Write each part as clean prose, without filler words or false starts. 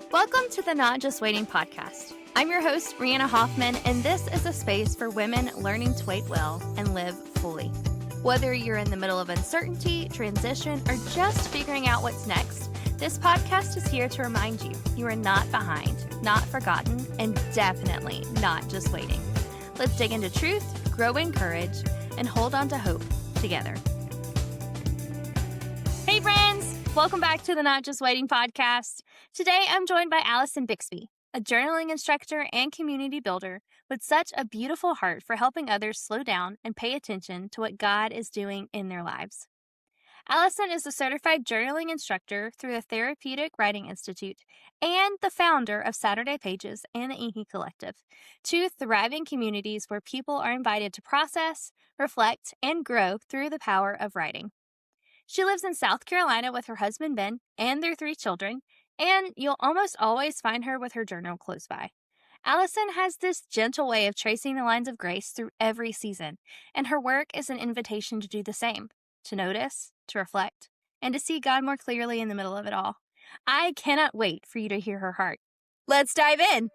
Welcome to the Not Just Waiting podcast. I'm your host, Brianna Hoffman, and this is a space for women learning to wait well and live fully. Whether you're in the middle of uncertainty, transition, or just figuring out what's next, this podcast is here to remind you you are not behind, not forgotten, and definitely not just waiting. Let's dig into truth, grow in courage, and hold on to hope together. Hey friends! Welcome back to the Not Just Waiting podcast. Today, I'm joined by Allison Bixby, a journaling instructor and community builder with such a beautiful heart for helping others slow down and pay attention to what God is doing in their lives. Allison is a certified journaling instructor through the Therapeutic Writing Institute and the founder of Saturday Pages and the Inky Collective, two thriving communities where people are invited to process, reflect, and grow through the power of writing. She lives in South Carolina with her husband, Ben, and their 3 children, and you'll almost always find her with her journal close by. Allison has this gentle way of tracing the lines of grace through every season, and her work is an invitation to do the same, to notice, to reflect, and to see God more clearly in the middle of it all. I cannot wait for you to hear her heart. Let's dive in.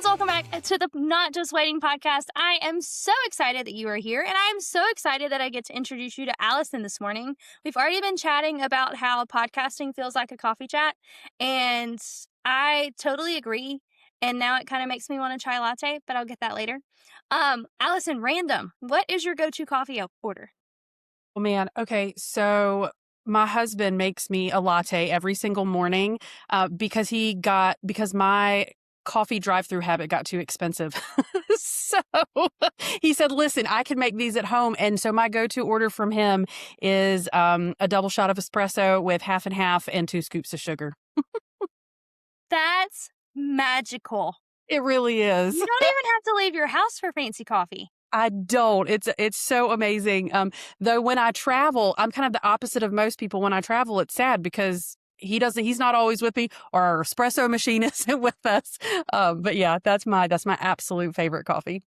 Welcome back to the Not Just Waiting podcast. I am so excited that you are here, and I'm so excited that I get to introduce you to Allison this morning. We've already been chatting about how podcasting feels like a coffee chat, and I totally agree. And now it kind of makes me want to try a latte, but I'll get that later. Allison, random. What is your go-to coffee order? Oh man. Okay. So my husband makes me a latte every single morning because my coffee drive-through habit got too expensive. So he said, listen, I can make these at home. And so my go-to order from him is a double shot of espresso with half and half and 2 scoops of sugar. That's magical. It really is. You don't even have to leave your house for fancy coffee. I don't. It's so amazing. Though when I travel, I'm kind of the opposite of most people. When I travel, it's sad because he's not always with me, or our espresso machine isn't with us. But yeah, that's my absolute favorite coffee.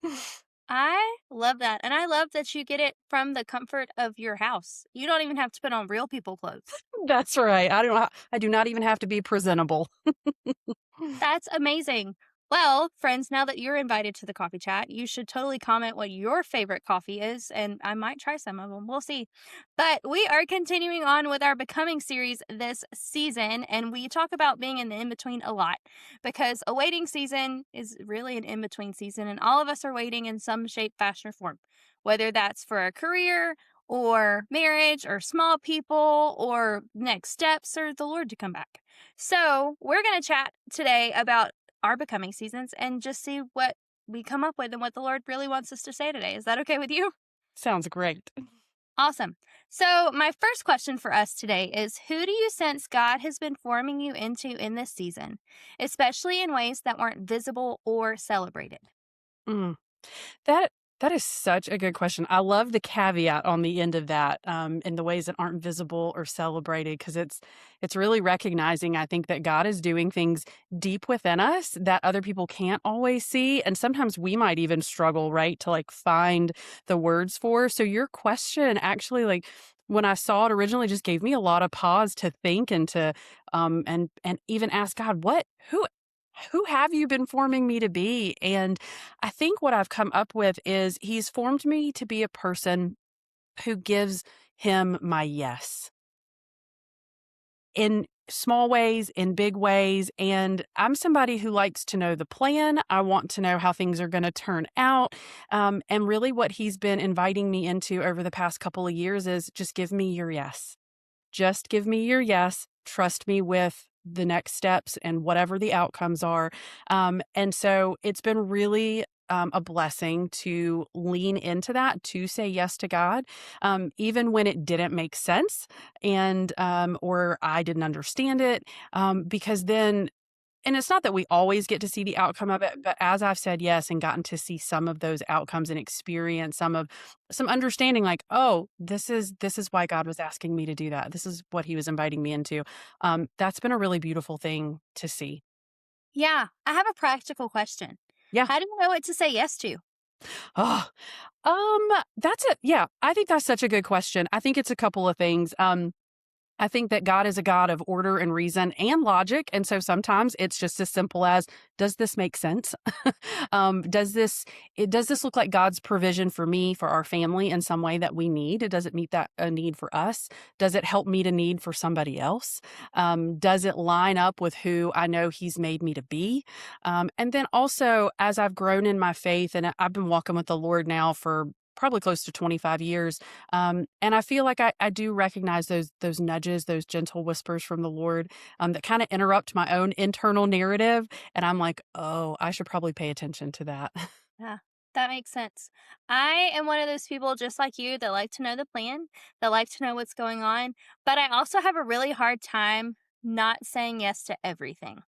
I love that. And I love that you get it from the comfort of your house. You don't even have to put on real people clothes. That's right. I do not even have to be presentable. That's amazing. Well, friends, now that you're invited to the coffee chat, you should totally comment what your favorite coffee is, and I might try some of them. We'll see. But we are continuing on with our Becoming series this season, and we talk about being in the in-between a lot because a waiting season is really an in-between season, and all of us are waiting in some shape, fashion, or form, whether that's for a career or marriage or small people or next steps or the Lord to come back. So we're going to chat today about our becoming seasons and just see what we come up with and what the Lord really wants us to say today. Is that okay with you? Sounds great. Awesome. So my first question for us today is, who do you sense God has been forming you into in this season, especially in ways that weren't visible or celebrated? Mm. That is such a good question. I love the caveat on the end of that, in the ways that aren't visible or celebrated, because it's really recognizing, I think, that God is doing things deep within us that other people can't always see, and sometimes we might even struggle, right, to like find the words for. So your question actually, like when I saw it originally, just gave me a lot of pause to think and to and even ask God, who have you been forming me to be? And I think what I've come up with is he's formed me to be a person who gives him my yes in small ways, in big ways. And I'm somebody who likes to know the plan. I want to know how things are going to turn out. And really what he's been inviting me into over the past couple of years is just give me your yes. Just give me your yes. Trust me with the next steps and whatever the outcomes are. And so it's been really a blessing to lean into that, to say yes to God, even when it didn't make sense and or I didn't understand it, because then And it's not that we always get to see the outcome of it, but as I've said yes and gotten to see some of those outcomes and experience some understanding, like, oh, this is why God was asking me to do that. This is what he was inviting me into. That's been a really beautiful thing to see. Yeah, I have a practical question. Yeah. How do you know what to say yes to? Oh, that's a yeah, I think that's such a good question. I think it's a couple of things. I think that God is a God of order and reason and logic. And so sometimes it's just as simple as, does this make sense? Does does this look like God's provision for me, for our family in some way that we need? Does it meet that a need for us? Does it help meet a need for somebody else? Does it line up with who I know He's made me to be? And then also, as I've grown in my faith, and I've been walking with the Lord now for probably close to 25 years. And I feel like I do recognize those nudges, those gentle whispers from the Lord, that kind of interrupt my own internal narrative. And I'm like, oh, I should probably pay attention to that. Yeah, that makes sense. I am one of those people just like you that like to know the plan, that like to know what's going on, but I also have a really hard time not saying yes to everything.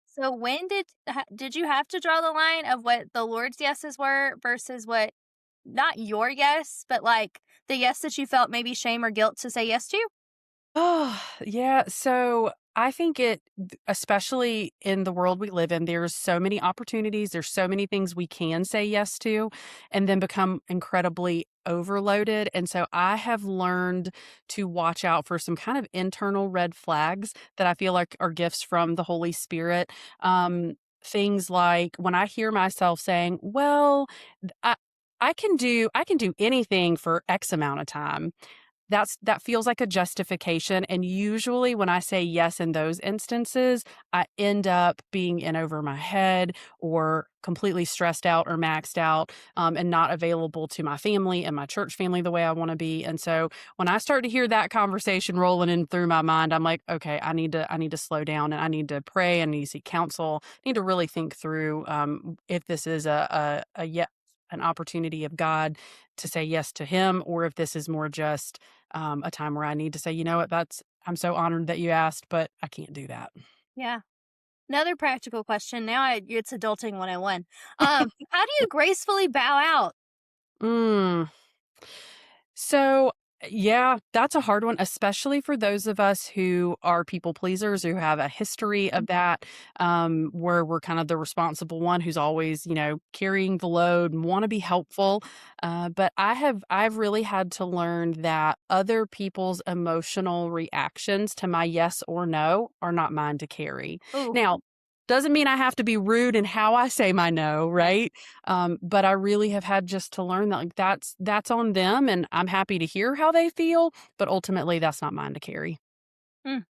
So when did you have to draw the line of what the Lord's yeses were versus what not your yes, but like the yes that you felt maybe shame or guilt to say yes to? Oh, yeah. So I think especially in the world we live in, there's so many opportunities. There's so many things we can say yes to and then become incredibly overloaded. And so I have learned to watch out for some kind of internal red flags that I feel like are gifts from the Holy Spirit. Things like when I hear myself saying, well, I, I can do anything for X amount of time. That feels like a justification, and usually when I say yes in those instances, I end up being in over my head or completely stressed out or maxed out, and not available to my family and my church family the way I wanna be, and so when I start to hear that conversation rolling in through my mind, I'm like, "Okay, I need to slow down, and I need to pray, I need to seek counsel, I need to really think through, if this is an opportunity of God to say yes to Him, or if this is more just a time where I need to say, you know what, I'm so honored that you asked, but I can't do that. Yeah. Another practical question. It's adulting 101. How do you gracefully bow out? Mm. So, yeah, that's a hard one, especially for those of us who are people pleasers, who have a history of that, where we're kind of the responsible one who's always, carrying the load and want to be helpful. But I've really had to learn that other people's emotional reactions to my yes or no are not mine to carry. Ooh, Now, doesn't mean I have to be rude in how I say my no, yeah. right? But I really have had just to learn that, like, that's on them, and I'm happy to hear how they feel, but ultimately that's not mine to carry. Mm.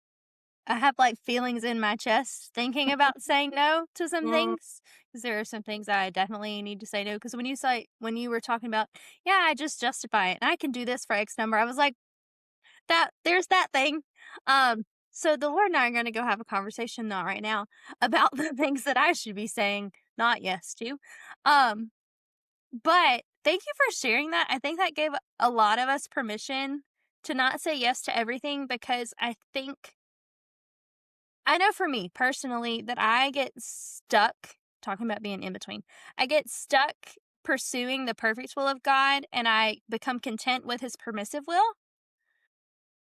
I have like feelings in my chest thinking about saying no to some Mm. things because there are some things I definitely need to say no. Because when you were talking about, yeah, I just justify it and I can do this for X number, I was like, there's that thing. So the Lord and I are going to go have a conversation, not right now, about the things that I should be saying not yes to. Um, But thank you for sharing that. I think that gave a lot of us permission to not say yes to everything because I know for me personally that I get stuck talking about being in between. I get stuck pursuing the perfect will of God and I become content with his permissive will.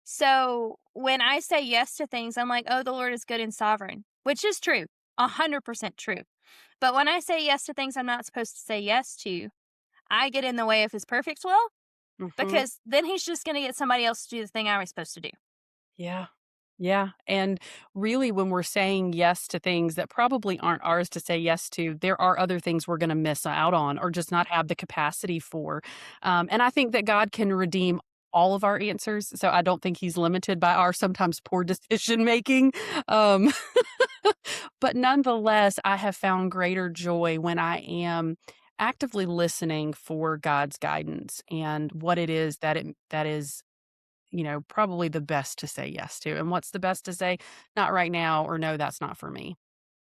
So when I say yes to things, I'm like, oh, the Lord is good and sovereign, which is true, 100% true. But when I say yes to things I'm not supposed to say yes to, I get in the way of his perfect will. Mhm. Because then he's just gonna get somebody else to do the thing I was supposed to do. Yeah. Yeah, and really when we're saying yes to things that probably aren't ours to say yes to, there are other things we're gonna miss out on or just not have the capacity for. And I think that God can redeem all of our answers, so I don't think he's limited by our sometimes poor decision making. Um, but nonetheless, I have found greater joy when I am actively listening for God's guidance and what it is that is, probably the best to say yes to. And what's the best to say? Not right now, or no, that's not for me.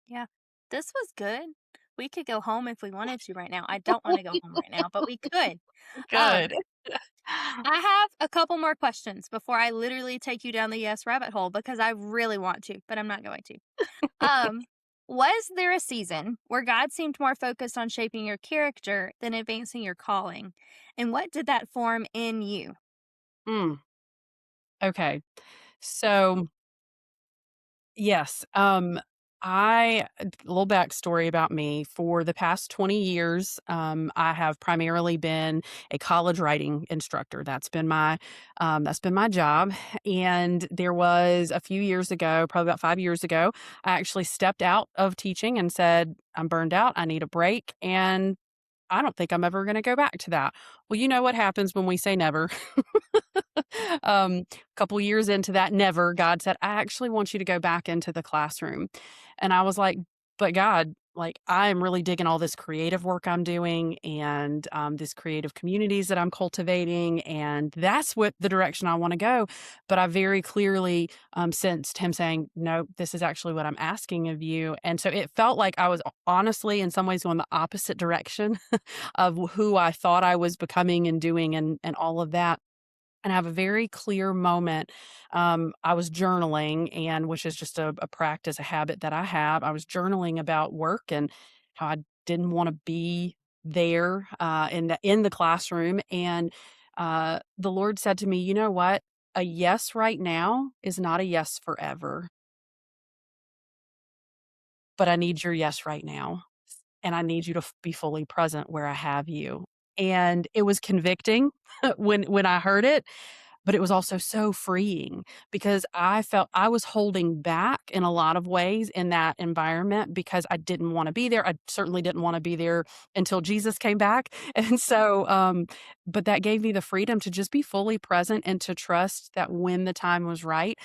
Yeah. This was good. We could go home if we wanted to right now. I don't wanna go home right now, but we could. Um, Good. I have a couple more questions before I literally take you down the yes rabbit hole because I really want to, but I'm not going to. Um, was there a season where God seemed more focused on shaping your character than advancing your calling? And what did that form in you? Mm, okay. So, yes. A little backstory about me. For the past 20 years, I have primarily been a college writing instructor. That's been my job. And there was a few years ago, probably about 5 years ago, I actually stepped out of teaching and said, "I'm burned out. I need a break." And I don't think I'm ever going to go back to that. Well, you know what happens when we say never. A couple years into that never, God said, "I actually want you to go back into the classroom." And I was like, "But God, like, I am really digging all this creative work I'm doing and this creative communities that I'm cultivating. And that's what the direction I want to go." But I very clearly sensed him saying, "No, this is actually what I'm asking of you." And so it felt like I was honestly, in some ways, going the opposite direction of who I thought I was becoming and doing and all of that. And I have a very clear moment. I was journaling, and which is just a practice, a habit that I have. I was journaling about work and how I didn't want to be there in the classroom. And the Lord said to me, "You know what? A yes right now is not a yes forever, but I need your yes right now, and I need you to be fully present where I have you." And it was convicting when I heard it, but it was also so freeing because I felt I was holding back in a lot of ways in that environment because I didn't wanna be there. I certainly didn't wanna be there until Jesus came back, and so, but that gave me the freedom to just be fully present and to trust that when the time was right,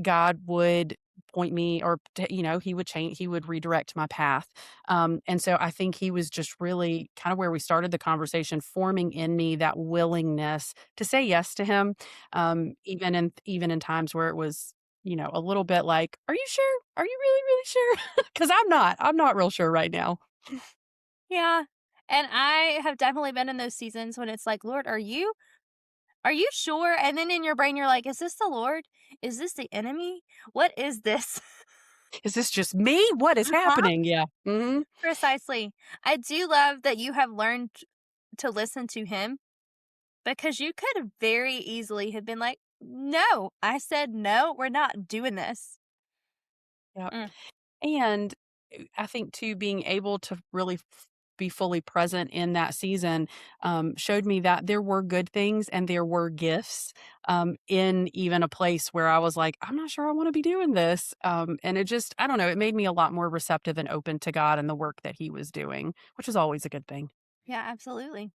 God would point me or he would redirect my path. And so I think he was just really kind of where we started the conversation, forming in me that willingness to say yes to him, even in times where it was, a little bit like, "Are you sure? Are you really, really sure?" Because I'm not real sure right now. Yeah. And I have definitely been in those seasons when it's like, Lord, are you sure? And then in your brain, you're like, is this the Lord? Is this the enemy? What is this? Is this just me? What is Huh? happening? Yeah. Mhm. Precisely. I do love that you have learned to listen to him because you could have very easily have been like, no, I said no, we're not doing this. Yeah. Mm, And I think too, being able to really be fully present in that season showed me that there were good things and there were gifts in even a place where I was like, "I'm not sure I want to be doing this." And it just, I don't know, it made me a lot more receptive and open to God and the work that He was doing, which is always a good thing. yeah, absolutely.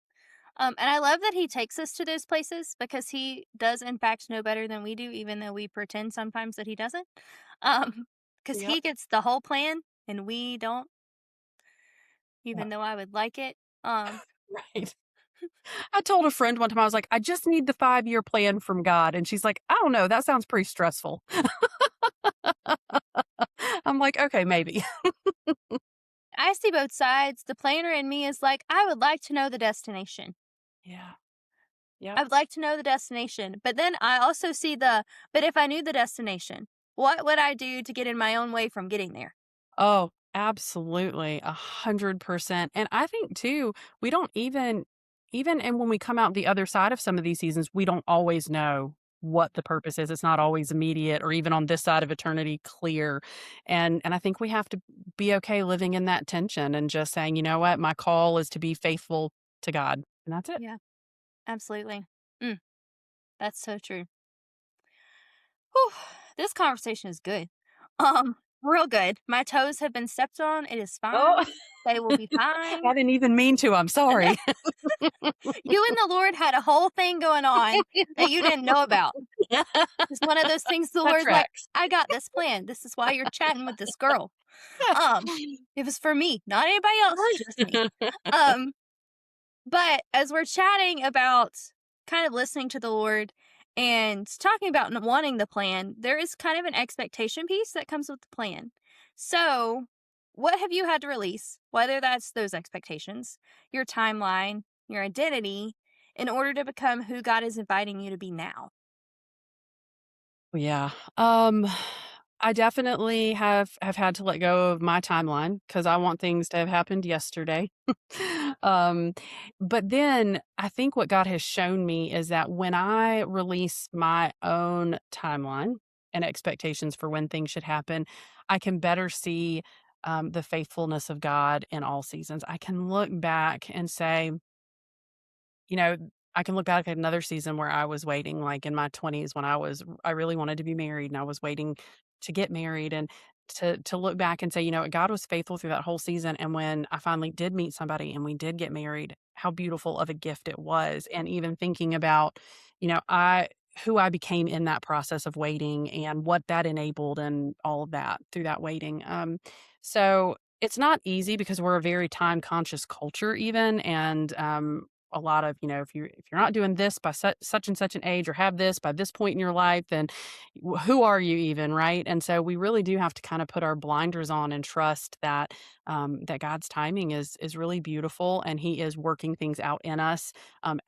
And I love that he takes us to those places because he does, in fact, know better than we do, even though we pretend sometimes that he doesn't. Um, because Yep. he gets the whole plan and we don't, Yeah. even though I would like it. Um, Right. I told a friend one time, I was like, "I just need the 5-year plan from God." And she's like, "I don't know. That sounds pretty stressful." I'm like, "Okay, maybe." I see both sides. The planner in me is like, I would like to know the destination. Yeah. Yep. I would like to know the destination. But then I also see but if I knew the destination, what would I do to get in my own way from getting there? Oh, absolutely, 100%. And I think too, we don't even and when we come out the other side of some of these seasons, we don't always know what the purpose is. It's not always immediate or even on this side of eternity clear. And I think we have to be okay living in that tension and just saying, "You know what? My call is to be faithful to God." And that's it. Yeah, absolutely. Mm, that's so true. Whew, this conversation is good. Real good. My toes have been stepped on. It is Oh, fine. They will be fine. I didn't even mean to. I'm sorry. You and the Lord had a whole thing going on that you didn't know about. It's one of those things the That Lord's like, tracks. I got this plan. This is why you're chatting with this girl. Um, it was for me, not anybody else, just me. Um, but as we're chatting about kind of listening to the Lord and talking about wanting the plan, there is kind of an expectation piece that comes with the plan. So, what have you had to release, whether that's those expectations, your timeline, your identity, in order to become who God is inviting you to be now? Yeah. I definitely have had to let go of my timeline because I want things to have happened yesterday. um, but then I think what God has shown me is that when I release my own timeline and expectations for when things should happen, I can better see the faithfulness of God in all seasons. I can look back and say, you know, I can look back at another season where I was waiting, like in my 20s when I really wanted to be married and I was waiting to get married and to look back and say, you know, God was faithful through that whole season. And when I finally did meet somebody and we did get married, how beautiful of a gift it was. And even thinking about, you know, who I became in that process of waiting and what that enabled and all of that through that waiting. So it's not easy because we're a very time conscious culture even and a lot of, you know, if you're not doing this by such and such an age or have this by this point in your life, then who are you even, right? And so we really do have to kind of put our blinders on and trust that that God's timing is really beautiful and He is working things out in us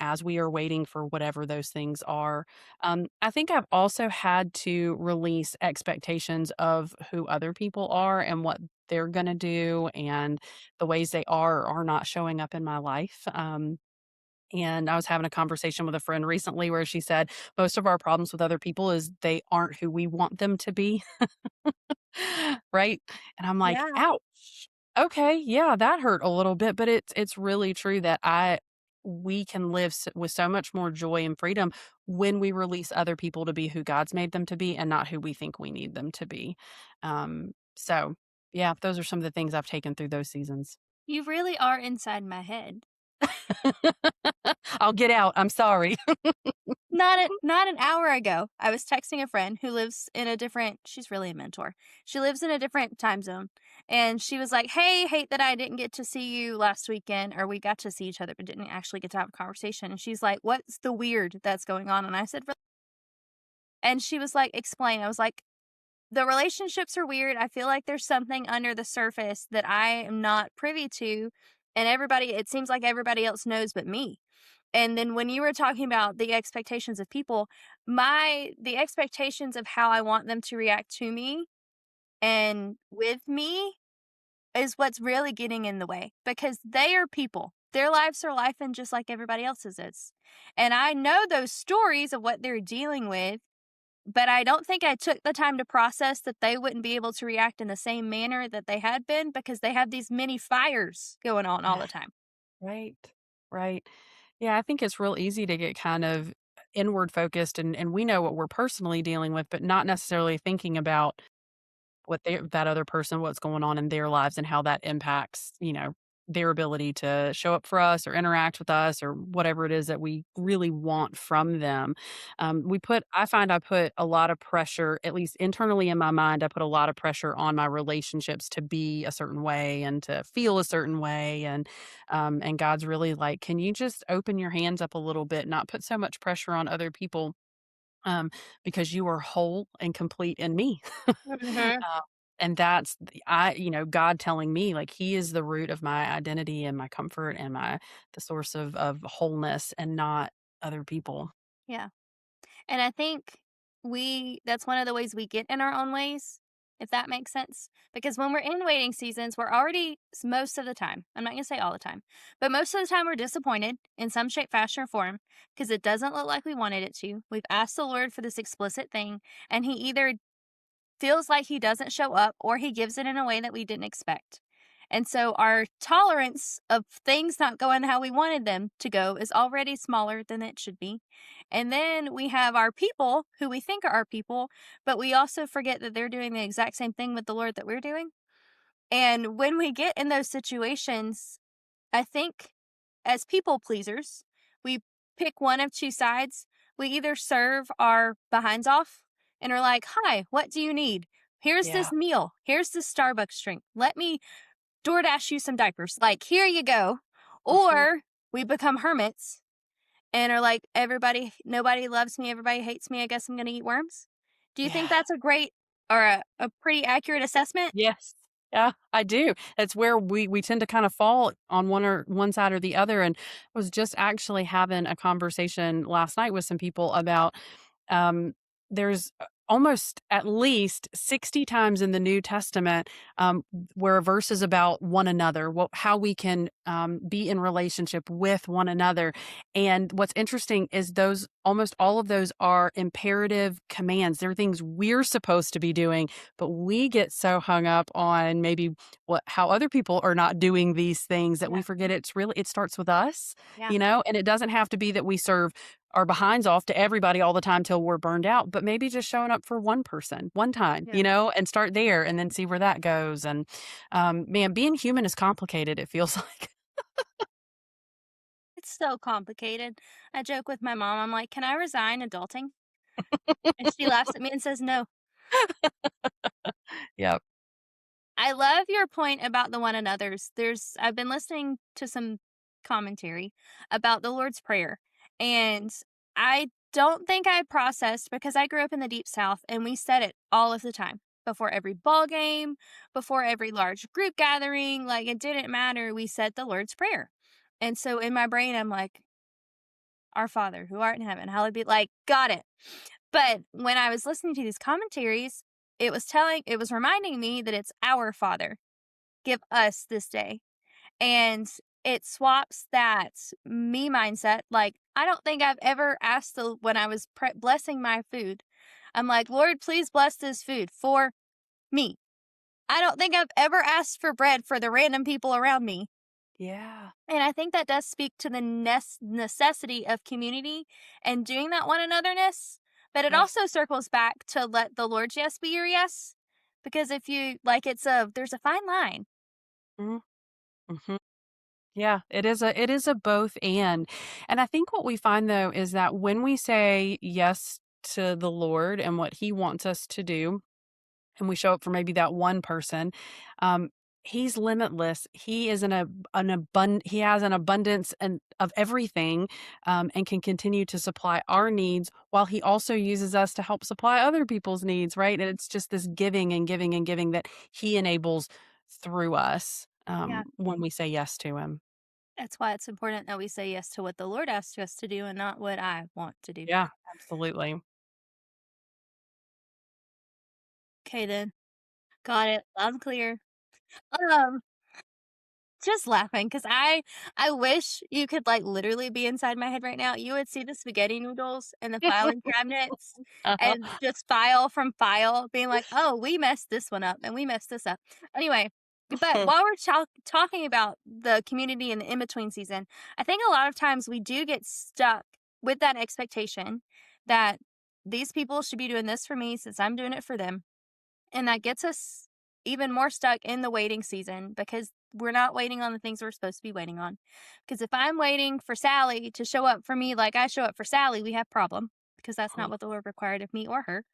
as we are waiting for whatever those things are. I think I've also had to release expectations of who other people are and what they're going to do and the ways they are or are not showing up in my life. And I was having a conversation with a friend recently where she said, most of our problems with other people is they aren't who we want them to be. Right? And I'm like, Yeah. ouch. Okay, yeah, that hurt a little bit, but it's really true that I we can live with so much more joy and freedom when we release other people to be who God's made them to be and not who we think we need them to be. So yeah, those are some of the things I've taken through those seasons. You really are inside my head. I'll get out. I'm sorry. Not an hour ago, I was texting a friend who lives in a different she's really a mentor. She lives in a different time zone, and she was like, "Hey, hate that I didn't get to see you last weekend," or we got to see each other, but didn't actually get to have a conversation, and she's like, "What's the weird that's going on?" And I said, and she was like, "Explain." I was like, "The relationships are weird. I feel like there's something under the surface that I am not privy to, and it seems like everybody else knows but me." And then when you were talking about the expectations of people, the expectations of how I want them to react to me and with me is what's really getting in the way because they are people. Their lives are life and just like everybody else's is. And I know those stories of what they're dealing with, but I don't think I took the time to process that they wouldn't be able to react in the same manner that they had been because they have these many fires going on all Yeah. the time. Right. Right. Yeah, I think it's real easy to get kind of inward focused and we know what we're personally dealing with, but not necessarily thinking about what that other person, what's going on in their lives and how that impacts, you know, their ability to show up for us or interact with us or whatever it is that we really want from them. I find I put a lot of pressure, at least internally in my mind, I put a lot of pressure on my relationships to be a certain way and to feel a certain way. And God's really like, can you just open your hands up a little bit, not put so much pressure on other people um, because you are whole and complete in me. Mhm. And that's you know, God telling me like He is the root of my identity and my comfort and the source of wholeness and not other people. Yeah. And I think that's one of the ways we get in our own ways, if that makes sense. Because when we're in waiting seasons, we're already, most of the time, I'm not going to say all the time, but most of the time we're disappointed in some shape, fashion, or form because it doesn't look like we wanted it to. We've asked the Lord for this explicit thing, and He either feels like He doesn't show up or He gives it in a way that we didn't expect. And so our tolerance of things not going how we wanted them to go is already smaller than it should be. And then we have our people who we think are our people, but we also forget that they're doing the exact same thing with the Lord that we're doing. And when we get in those situations, I think as people pleasers, we pick one of two sides. We either serve our behinds off and are like, "Hi, what do you need? Here's Yeah. this meal. Here's this Starbucks drink. Let me DoorDash you some diapers. Like, here you go." Mhm. Or we become hermits and are like, nobody loves me. Everybody hates me. I guess I'm going to eat worms. Do you think Yeah. that's a great or a pretty accurate assessment? Yes. Yeah, I do. It's where we tend to kind of fall on one side or the other. And was just actually having a conversation last night with some people about um there's almost at least 60 times in the New Testament, where a verse is about one another, how we can be in relationship with one another. And what's interesting is those almost all of those are imperative commands. They're things we're supposed to be doing, but we get so hung up on maybe how other people are not doing these things that we Yeah. forget it starts with us, Yeah. and it doesn't have to be that we serve our behinds off to everybody all the time till we're burned out, but maybe just showing up for one person, one time, Yeah. and start there and then see where that goes. And man, being human is complicated, it feels like. It's so complicated. I joke with my mom. I'm like, "Can I resign adulting?" And she laughs at me and says, "No." Yep. I love your point about the one another's. I've been listening to some commentary about the Lord's Prayer, and I don't think I processed because I grew up in the deep south and we said it all of the time. Before every ball game, before every large group gathering, like it didn't matter. We said the Lord's Prayer. And so in my brain, I'm like, Our Father who art in heaven, hallowed be like, got it. But when I was listening to these commentaries, it was reminding me that it's our Father. Give us this day. And it swaps that me mindset. Like, I don't think I've ever asked when I was blessing my food, I'm like, Lord, please bless this food for me. I don't think I've ever asked for bread for the random people around me. Yeah. And I think that does speak to the necessity of community and doing that one anotherness. But it Yes. also circles back to let the Lord's yes be your yes. Because if you like, there's a fine line. Mhm. Mhm. Yeah, it is a both and I think what we find though is that when we say yes to the Lord and what He wants us to do, and we show up for maybe that one person, um, he's limitless. He is he has an abundance and of everything, and can continue to supply our needs while he also uses us to help supply other people's needs, right? And it's just this giving and giving and giving that he enables through us, Yeah. when we say yes to him. That's why it's important that we say yes to what the Lord asks us to do and not what I want to do. Yeah, absolutely. Okay, then. Got it. Loud and clear. Um, just laughing because I wish you could like literally be inside my head right now. You would see the spaghetti noodles and the filing cabinets Uh-huh. and just file from file being like, oh, we messed this one up and we messed this up. Anyway, but while we're talking about the community and the in between season, I think a lot of times we do get stuck with that expectation that these people should be doing this for me since I'm doing it for them. And that gets us even more stuck in the waiting season because we're not waiting on the things we're supposed to be waiting on. Because if I'm waiting for Sally to show up for me like I show up for Sally, we have problem because that's not what the Lord required of me or her.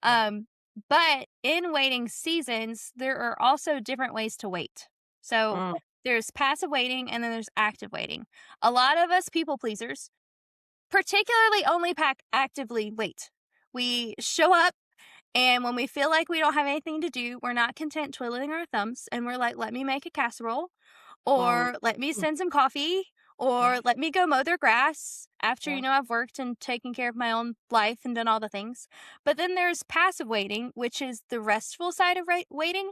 Yep. Um, but in waiting seasons, there are also different ways to wait. So Mm, there's passive waiting and then there's active waiting. A lot of us people pleasers, particularly only actively wait. We show up and when we feel like we don't have anything to do, we're not content twiddling our thumbs and we're like, let me make a casserole mm, or let me mm. send some coffee or Yeah, let me go mow their grass after, yeah. I've worked and taken care of my own life and done all the things. But then there's passive waiting, which is the restful side of waiting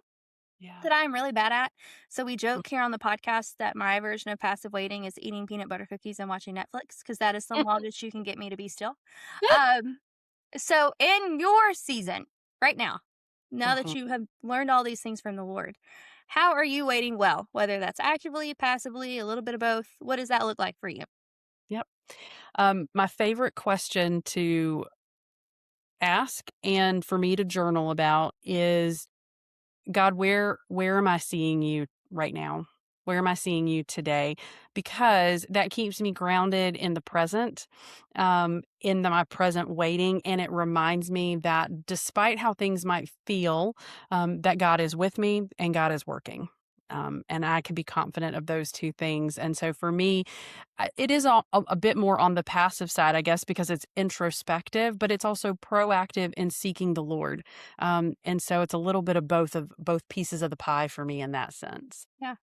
Yeah. that I'm really bad at. So we joke here on the podcast that my version of passive waiting is eating peanut butter cookies and watching Netflix because that is the longest you can get me to be still. Um, so, in your season right now that Mhm. you have learned all these things from the Lord, how are you waiting well? Whether that's actively, passively, a little bit of both. What does that look like for you? Yep. My favorite question to ask and for me to journal about is, God, where am I seeing you right now? Where am I seeing you today? Because that keeps me grounded in the present, in my present waiting, and it reminds me that despite how things might feel, that God is with me and God is working. And I can be confident of those two things. And so for me, it is a bit more on the passive side, I guess, because it's introspective, but it's also proactive in seeking the Lord. And so it's a little bit of both pieces of the pie for me in that sense. Yeah.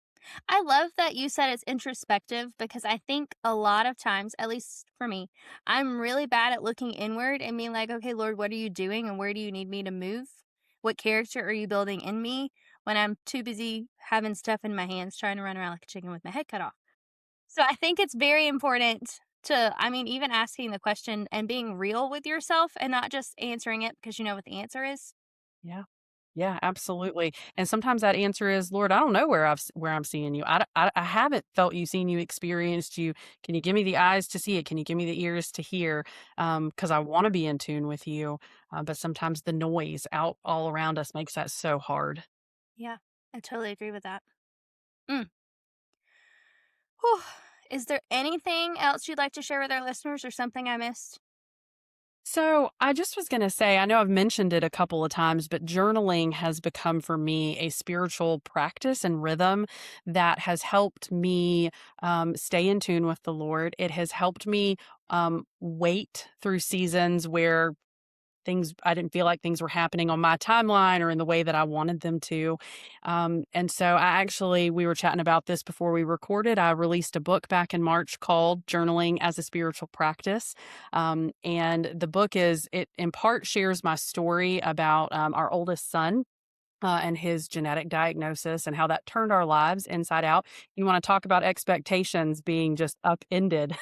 I love that you said it's introspective because I think a lot of times, at least for me, I'm really bad at looking inward and being like, okay, Lord, what are you doing and where do you need me to move? What character are you building in me when I'm too busy having stuff in my hands trying to run around like a chicken with my head cut off? So I think it's very important to, I mean, even asking the question and being real with yourself and not just answering it because you know what the answer is. Yeah. Yeah, absolutely. And sometimes that answer is, Lord, I don't know where I'm seeing you. I haven't felt you, seen you, experienced you. Can you give me the eyes to see it? Can you give me the ears to hear? Because I want to be in tune with you. But sometimes the noise out all around us makes that so hard. Yeah, I totally agree with that. Mm. Whew. Is there anything else you'd like to share with our listeners or something I missed? So I just was going to say, I know I've mentioned it a couple of times, but journaling has become for me a spiritual practice and rhythm that has helped me stay in tune with the Lord. It has helped me wait through seasons where I didn't feel like things were happening on my timeline or in the way that I wanted them to. And so we were chatting about this before we recorded. I released a book back in March called Journaling as a Spiritual Practice. And the book it in part shares my story about our oldest son and his genetic diagnosis and how that turned our lives inside out. You want to talk about expectations being just upended.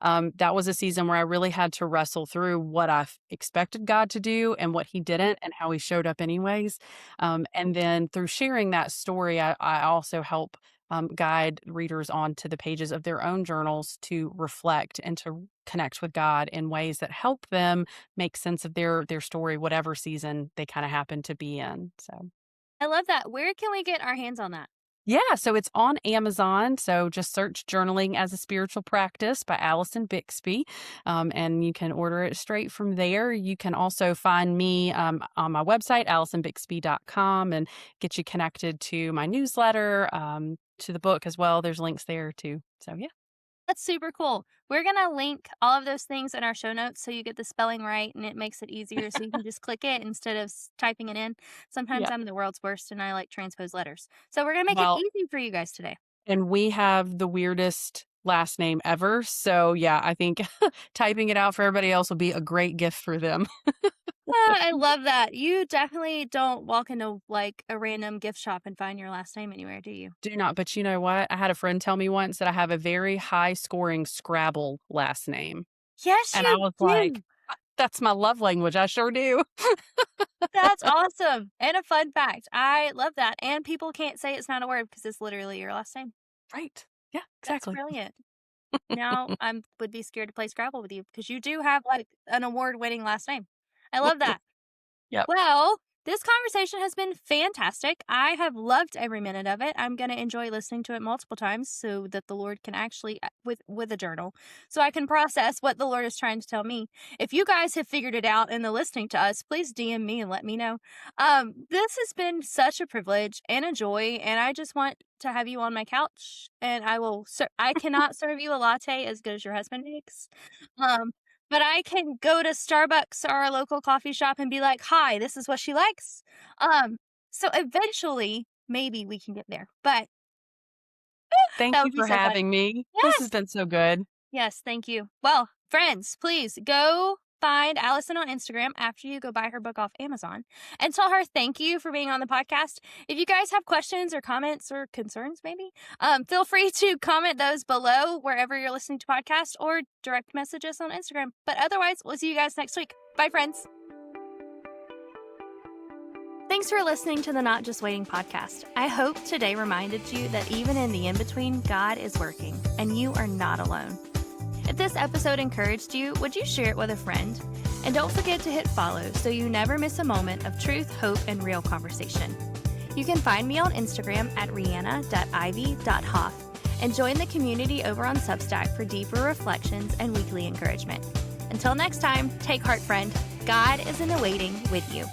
That was a season where I really had to wrestle through what expected God to do and what he didn't and how he showed up anyways. And then through sharing that story, I also help guide readers onto the pages of their own journals to reflect and to connect with God in ways that help them make sense of their story, whatever season they kind of happen to be in. So I love that. Where can we get our hands on that? yeah, so it's on Amazon. So just search Journaling as a Spiritual Practice by Allison Bixby, and you can order it straight from there. You can also find me on my website, AllisonBixby.com, and get you connected to my newsletter, to the book as well. There's links there too. So yeah. That's super cool. We're going to link all of those things in our show notes so you get the spelling right and it makes it easier so you can just click it instead of typing it in. Sometimes Yeah. I'm the world's worst and I like transpose letters. So we're going to make it Well, easy for you guys today. and we have the weirdest last name ever. So yeah, I think typing it out for everybody else will be a great gift for them. I love that. You definitely don't walk into like a random gift shop and find your last name anywhere, do you? Do not, but you know what? I had a friend tell me once that I have a very high scoring Scrabble last name. Yes, And I you was like, do. that's my love language. I sure do. That's awesome. And a fun fact. I love that. And people can't say it's not a word because it's literally your last name. Right. Yeah, That's exactly. brilliant. Now I would be scared to play Scrabble with you because you do have like an award-winning last name. I love that. Yep. Well, this conversation has been fantastic. I have loved every minute of it. I'm going to enjoy listening to it multiple times so that the Lord can actually with a journal so I can process what the Lord is trying to tell me. If you guys have figured it out and are listening to us, please DM me and let me know. This has been such a privilege and a joy, and I just want to have you on my couch and I cannot serve you a latte as good as your husband makes. Um but I can go to Starbucks or our local coffee shop and be like, "Hi, this is what she likes." So eventually, maybe we can get there, but Thank that you would be for so fun. having me. This has Yes! been so good. Yes, thank you. Well, friends, please go find Allison on Instagram after you go buy her book off Amazon and tell her thank you for being on the podcast. If you guys have questions or comments or concerns, maybe, feel free to comment those below wherever you're listening to podcasts or direct message us on Instagram. But otherwise, we'll see you guys next week. Bye, friends. Thanks for listening to the Not Just Waiting podcast. I hope today reminded you that even in the in-between, God is working and you are not alone. If this episode encouraged you, would you share it with a friend? And don't forget to hit follow so you never miss a moment of truth, hope, and real conversation. You can find me on Instagram at rihanna.ivy.hoff and join the community over on Substack for deeper reflections and weekly encouragement. Until next time, take heart, friend. God is in the waiting with you.